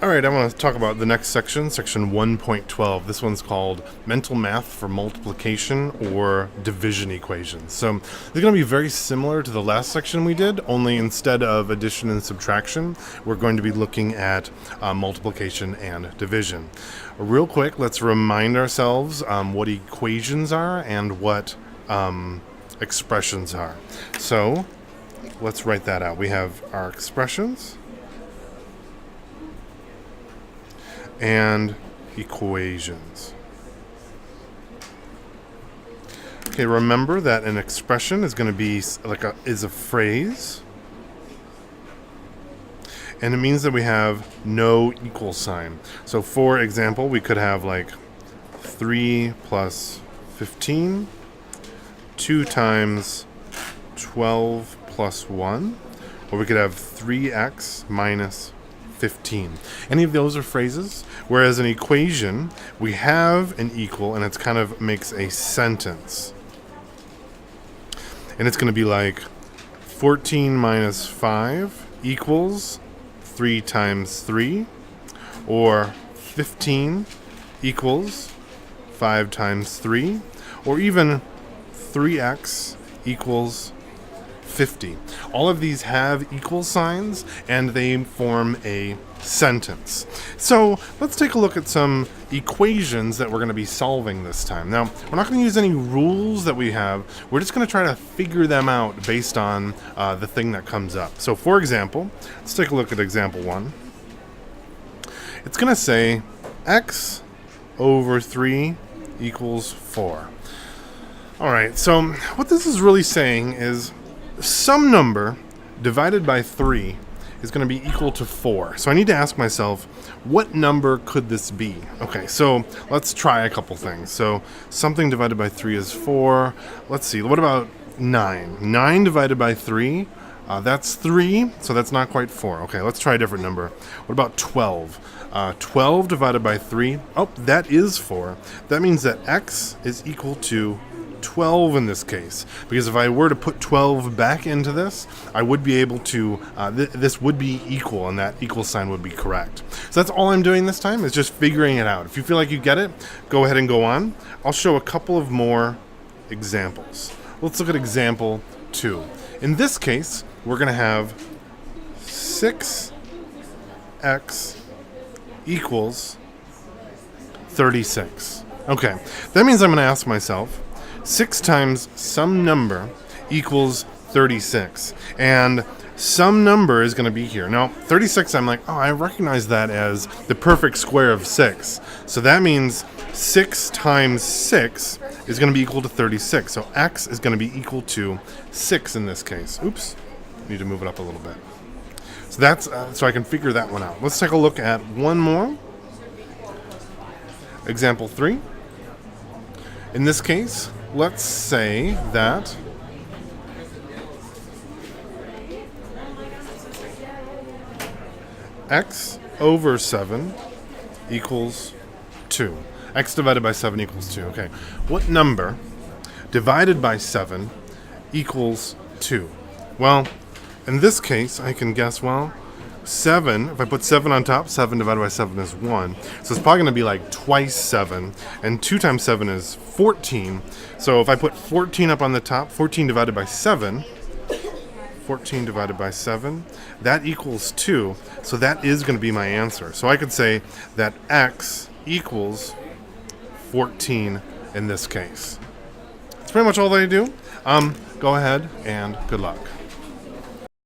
All right, I want to talk about the next section, section 1.12. This one's called Mental Math for Multiplication or Division Equations. So it's going to be very similar to the last section we did, only instead of addition and subtraction, we're going to be looking at multiplication and division. Real quick, let's remind ourselves what equations are and what expressions are. So let's write that out. We have our expressions and equations. Okay, remember that an expression is going to be is a phrase, and it means that we have no equal sign. So for example, we could have like 3 plus 15, 2 times 12 plus 1, or we could have 3x minus 15. Any of those are phrases, whereas an equation, we have an equal and it's kind of makes a sentence. And it's going to be like 14 minus 5 equals 3 times 3, or 15 equals 5 times 3, or even 3x equals 50. All of these have equal signs and they form a sentence. So let's take a look at some equations that we're going to be solving this time. Now, we're not going to use any rules that we have. We're just going to try to figure them out based on the thing that comes up. So for example, let's take a look at example 1. It's going to say x over 3 equals 4. All right, so what this is really saying is some number divided by 3 is going to be equal to 4. So I need to ask myself, what number could this be? Okay, so let's try a couple things. So something divided by 3 is 4. Let's see, what about 9? 9 divided by 3, that's 3, so that's not quite 4. Okay, let's try a different number. What about 12? 12 divided by 3, oh, that is 4. That means that x is equal to 12 in this case, because if I were to put 12 back into this, I would be able to, this would be equal, and that equal sign would be correct. So that's all I'm doing this time, is just figuring it out. If you feel like you get it, go ahead and go on. I'll show a couple of more examples. Let's look at example 2. In this case, we're going to have 6x equals 36. Okay, that means I'm going to ask myself, 6 times some number equals 36. And some number is going to be here. Now, 36, I'm like, oh, I recognize that as the perfect square of 6. So that means 6 times 6 is going to be equal to 36. So x is going to be equal to 6 in this case. Oops, need to move it up a little bit. So that's so I can figure that one out. Let's take a look at one more. Example 3. In this case, let's say that x over 7 equals 2. X divided by 7 equals 2. Okay, what number divided by 7 equals 2? Well, in this case, I can guess, well, 7, if I put 7 on top, 7 divided by 7 is 1. So it's probably going to be like twice 7. And 2 times 7 is 14. So if I put 14 up on the top, 14 divided by 7, 14 divided by 7, that equals 2. So that is going to be my answer. So I could say that x equals 14 in this case. That's pretty much all that I do. Go ahead and good luck.